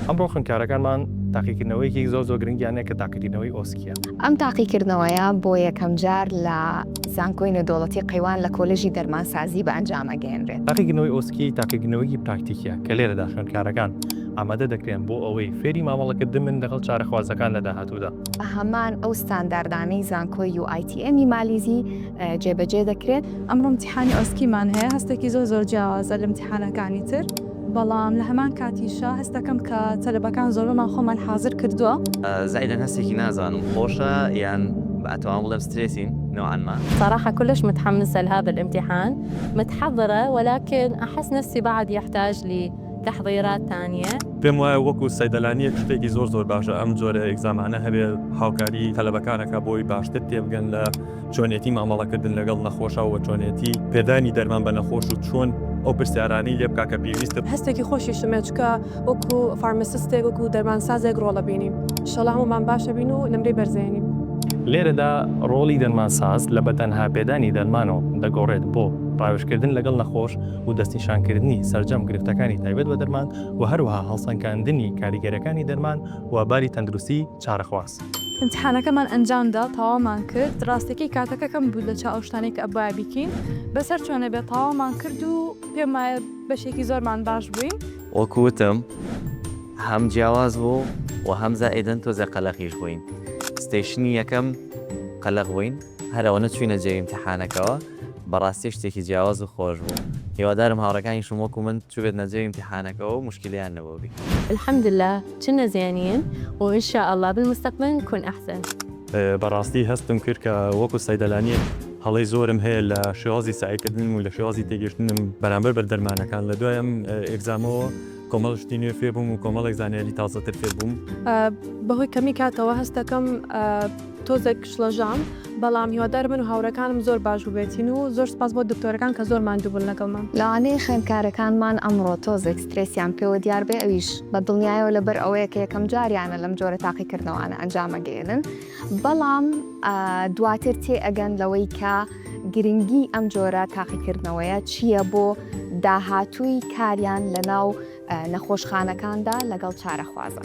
ئەمڕۆ خوێندکارەکانمان تاقیکردنەوەیەکی زۆر گرنگیانەیە کە تاقیکردنەوەی ئۆسکیە. ئەم تاقیکردنەوەیە بۆ یەکەم جار لە زانکۆی نێودەوڵەتی قەیوان لە کۆلێژی دەرمانسازی بە ئەنجامەگەێنرێت. تاقیکردنەوەی ئۆسکی تاقیکردنەوەیی پراکتیکیە کە لێرەدا خوێندکارەکان ئامادە دەکرێن بۆ ئەوەی فێری مامەڵەکردن من لەگەڵ چارەخوازەکان لە داهاتوودا. بە هەمان ئەو ستانداردانەی زانکۆی UITMی مالیزی جێبەجێ دەکرێت. ئەمڕۆ امتحانی ئۆسکیمان هەیە، هەستێکی زۆر جیاوازە لە امتحانەکانی تر، بەڵام لە هەمان کاتیشە هەست دەکەم کە تەلەبەکان زۆرمان خۆمان حاضر کردووە. زائداً هەستێکی نازانم خۆشە یان بأتوان بڵێم ستريسين نوعاً ما. صراحة كلش متحمسة لهذا الامتحان، متحضرة ولكن أحس نفسي بعد يحتاج لتحضيرات تانية. پێم وایە وەکو سەیدەلانیە شتێکی زۆر باشە ئەم جۆرە ئێگزامانە هەبێ هاوکاری تەلەبەکانەکە بۆی باشتر تێبگەن لە چۆنێتی مامەڵەکردن لەگەڵ نەخۆشە و چۆنێتی پێدانی دەرمان بە نەخۆش و چۆن ئەو پرسیارانەی لێ بکا کە پێویستە. هەستێکی خۆشی شمێ چکە وەکو فارماسیستێک وەکو دەرمانسازێک ڕۆڵە بینیم. ئینشەڵڵا هەموومان باشە بین و نمرەی بەرزێنین. لێرەدا ڕۆڵی دەرمانساز لە بەتەنها پێدانی دەرمانەوە دەگۆڕێت بۆ ڕاوێژکردن لەگەڵ نەخۆش و دەستنیشانکردنی سەرجەم گرفتەکانی تایبەت بە دەرمان و هەروەها هەڵسەنگاندنی کاریگەرەکانی دەرمان و باری تەندروستی چارەخواز. امتحانەکەمان ئەنجامدا تەواومان کرد، ڕاستێکی کاتەکەکەم بوو لە چاو شتانێک کە ئەبایە بیکەین، بەسەر چۆنە بێت تەواومان کرد و پێم وایە بەشێکی زۆرمان باش بووین. وەکوتم هەم جیاواز بوو و هەم زائداً تۆزە قەلەقیش بووین. ستێشنی یەکەم قەلەق بووین، هەرەوە نەچووینە جێی امتحانەکەوە، بەڕاستی شتێکی جیاواز و خۆش بوو. هیوادارم هاوڕەکانیشم وەکو من چوبێتنە جێی امتحانەکەەوە و مشکلیان نەبوو بی. الحمد لله كنا زينين وإن شاء الله بالمستقبل نكون أحسن. بەڕاستی هەستم کرد کە وەکو سەیدەلانیە هەڵی زۆرم هەیە لە شێوازی سعیکردن و لە شێوازی تێگەشتنم بەرامبەر بە دەرمانەکان. لە دوایەم ئێگزامەوە کۆمەڵ شتی نوێ فێ بووم و کۆمەڵێک زانیاری تازەتر فێر بووم. بەهۆی کەمی کاتەوە هەست دەکەم تۆزێک شڵەژام، بەڵام هیوادار من و هاوڕەکانم زۆر باش بووبێتین و زۆر سپاس بۆ دکتۆرەکان کە زۆر ماندووبوون لەگەڵمان. لەوانەیە خوێندکارەکانمان ئەمڕۆ تۆزێک سترێسیان پێوە دیار بێ، ئەویش بە دڵنیایەوە لەبەر ئەوەیە کە یەکەم جاریانە لەم جۆرە تاقیکردنەوەانە ئەنجامەگەێنن، بەڵام دواتر تێ ئەگەن لەوەی کە گرنگی ئەم جۆرە تاقیکردنەوەیە چییە بۆ داهاتووی کاریان لەناو نەخۆشخانەکاندا لەگەڵ چارەخوازە.